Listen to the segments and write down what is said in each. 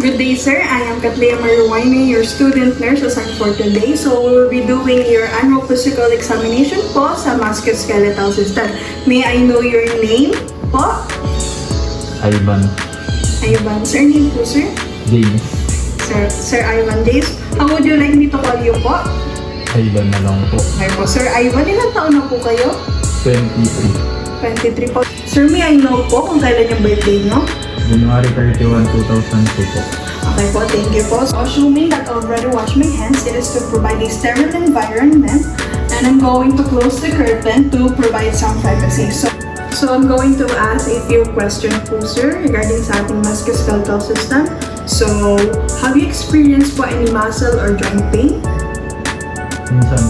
Good day, sir. I am Katlea Maruwaine, your student nurse assigned for today. So, we will be doing your annual physical examination po sa musculoskeletal system. May I know your name po? Ivan Ivan. Sir, name po, sir? James. Sir Ivan Days. How would you like me to call you po? Ivan na lang po. Okay po. Sir Ivan, ilang taon na po kayo? 23. 23 po. Sir, may I know po kung kailan yung birthday nyo? January 31, 2002 po. Okay po, thank you po. So, assuming that I already washed my hands, it is to provide a sterile environment, and I'm going to close the curtain to provide some privacy. So I'm going to ask a few questions po, sir, regarding sa ating musculoskeletal system. So, have you experienced po any muscle or joint pain? Minsan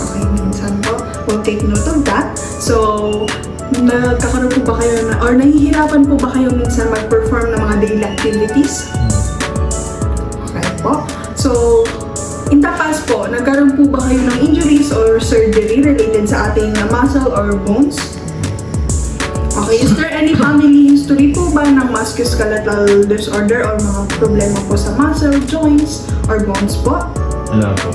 Okay, minsan po. We'll take note of that. So, nagkakaroon po ba kayo or nahihirapan po ba kayo minsan mag-perform ng mga daily activities? Okay po. So, in the past po, nagkaroon po ba kayo ng injuries or surgery related sa ating muscle or bones? Okay, is there any family history po ba ng musculoskeletal disorder or mga problema po sa muscle, joints, or bones po? wala po.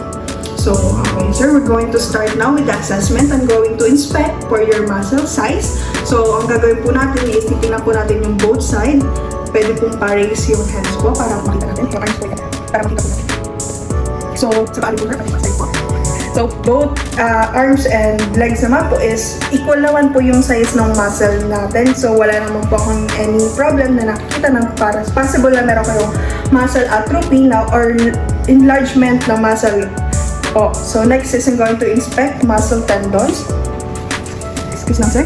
So, okay sir, we're going to start now with the assessment. I'm going to inspect for your muscle size. So, ang gagawin po natin is titingnan po natin yung both side. Pwede pong pa-raise yung hands po para makita natin. Yung arms po yan. Para makita po natin. So, sa paa po sir, pati side po. So, both arms and legs naman po is equal naman po yung size ng muscle natin. So, wala naman po akong any problem na nakikita ng para possible na meron kayong muscle atrophy na or enlargement ng muscle. Oh, so next is I'm going to inspect muscle tendons. Excuse lang, sir.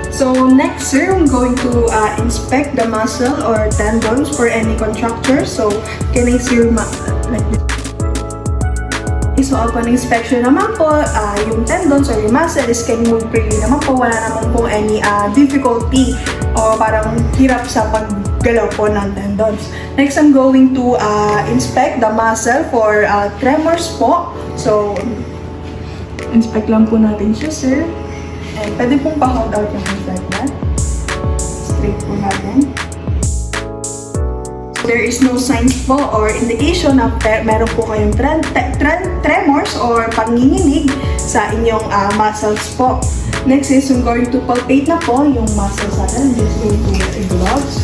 So next, sir, I'm going to inspect the muscle or tendons for any contractures. So can I see your like this? So upon inspection naman po, yung tendons or yung muscle is can move freely naman po. Wala naman po any difficulty o parang hirap sa paggalaw po ng tendons. Next, I'm going to inspect the muscle for tremors po. So, inspect lang po natin siya, sir. And pwede pong pa-hold out yung hands like that. Straight po natin. There is no signs po or indication na meron po kayong tremors or panginginig sa inyong muscles po. Next is I'm going to palpate na po yung muscles natin. I'm just going to wear a gloves.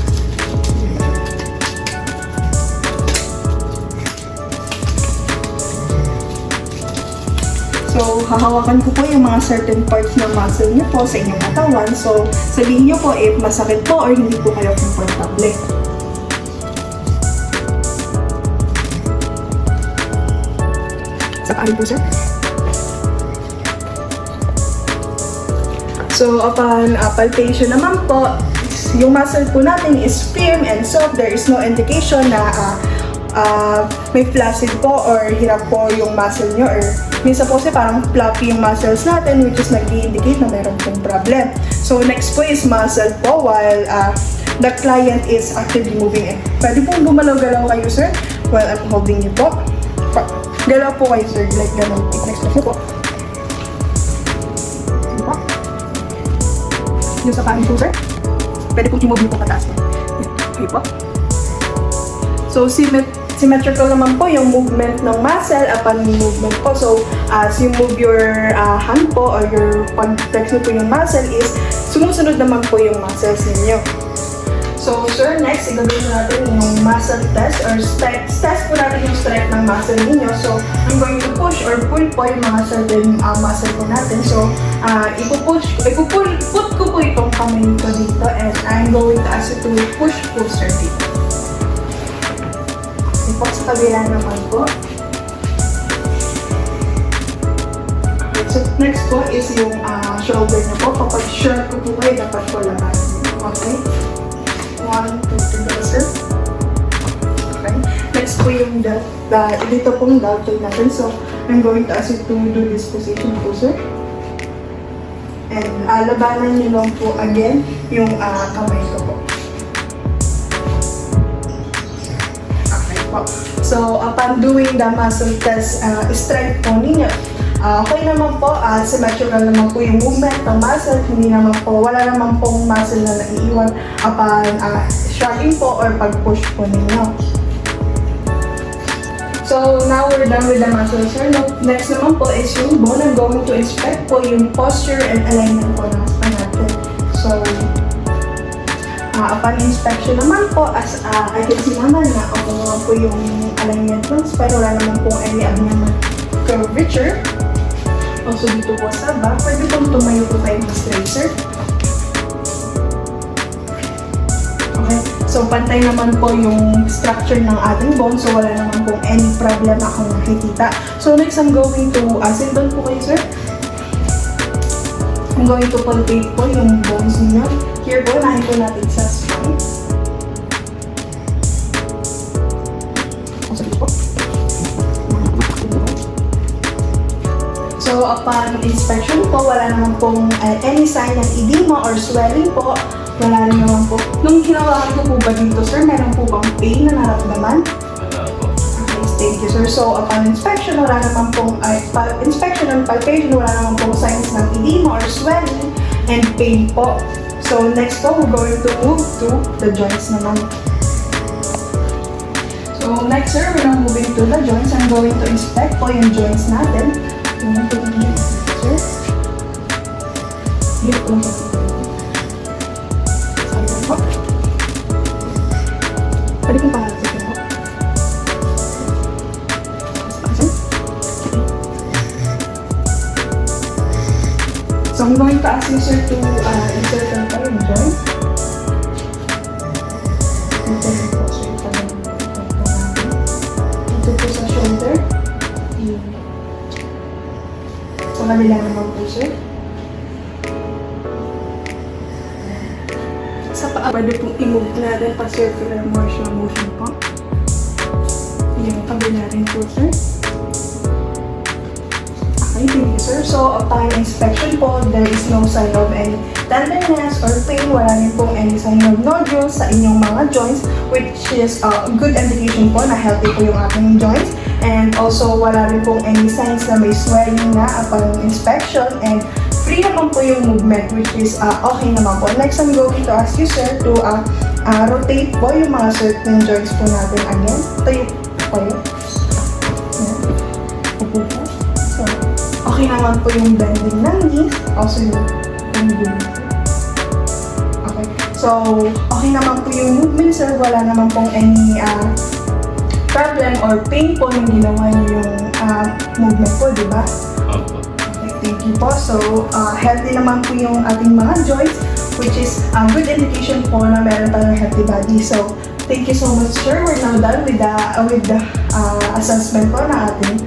So, hahawakan ko po yung mga certain parts ng muscle niyo po sa inyong katawan. So, sabihin niyo po if masakit po or hindi po kayo comfortable. Sa paa po, sir. So, upon palpation naman po, yung muscle po natin is firm and soft. There is no indication na may flaccid po or hirap po yung muscle nyo or minsan po kasi parang floppy yung muscles natin which is nag-i-indicate na meron pong problem. So next po is muscle po while the client is actively moving in. Pwede pong gumalaw-galaw kayo, sir, while I'm holding you po. Galaw po kayo, sir, like gano'n. Next po. Ano po? Yung sa panin po, sir. Pwede pong i-move niyo po pataas po. Okay po. So, symmetrical naman po yung movement ng muscle upon movement po. So, as you move your hand po or your pag-flex po yung muscle is sumusunod naman po yung muscles ninyo. So, sir, next, igagawin natin yung muscle test or test po natin yung strength ng muscle ninyo. So, I'm going to push or pull po yung mga certain muscle po natin. So, put ko po itong kamay ko dito and I'm going to ask you to push po, sir, dito. Po sa kabila naman po. Okay, so next po is yung shoulder na po. Kapag short po kayo, dapat po labas. Okay? 1, 2, 3, sir. Okay. Next po yung dito pong deltoid natin. So, I'm going to ask you to do this position po, sir. And labanan nyo lang po again yung kamay ko po. So, upon doing the muscle test strength po ninyo, Okay naman po, symmetrical naman po yung movement ng muscle, hindi naman po, wala naman pong muscle na naiiwan upon shrugging po or pag-push po ninyo. So, now we're done with the muscles, sir. Next naman po is yung bone. I'm going to inspect po yung posture and alignment po ng natin. So, upon inspection naman po, as I can see naman na okay naman po yung alignment ng spine. Wala naman pong any abnormal curvature. Also, dito po sa back, pwede pong tumayo po tayo ng straight, sir. Okay, so pantay naman po yung structure ng ating bone, so wala naman pong any problem akong nakikita. So next, I'm going to, sit down po kayo, sir. I'm going to palpate po yung bones niyo. Here po, nahin po natin sa spine. So upon inspection po, wala naman pong any sign ng edema or swelling po. Wala rin naman po. Nung hinawakan ko po ba dito, sir, meron po bang pain na nararamdaman? Wala po. Okay, thank you, sir. So, upon inspection, wala naman pong, inspection and palpation, wala naman pong signs ng edema or swelling and pain po. So, next po, we're going to move to the joints naman. So, next, sir, we're now moving to the joints. I'm going to inspect po yung joints natin. Yung po yung joints, sir. Dito po. Pwede kong pangalan po. So, I'm going to ask you, sir, to insert lang tayo yung joint. Insert po, sir. Dito po sa shoulder. Sa kanila naman po, sir. Sa paa, pwede pong i-move natin pa circular motion po. Yung kabila rin po, sir. Okay, thank you, sir. So, upon inspection po, there is no sign of any tenderness or pain. Wala rin pong any sign of nodules sa inyong mga joints, which is a good indication po na healthy po yung ating joints. And also, wala rin pong any signs na may swelling na upon inspection, and free naman po yung movement, which is okay naman po. Next, I'm going to ask you, sir, to rotate po yung mga certain joints po natin again. Tayo po kayo. Upo po. So, okay naman po yung bending ng knees. Also, yung bending. Okay. So, okay naman po yung movement, sir. Wala naman pong any problem or pain po nung ginawa niyo yung movement po, di ba? Opo. Thank you po. So, healthy naman po yung ating mga joints, which is a good indication po na meron tayong healthy body. So, thank you so much, sir. We're now done with the assessment po na ating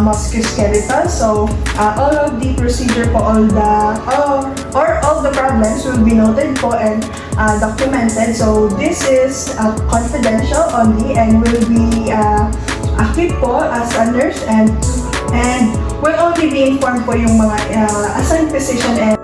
musculoskeletal. So, all of the procedure po, all the problems will be noted po and documented. So, this is confidential only and will be kept po as a nurse and will only be informed po yung mga assigned physician and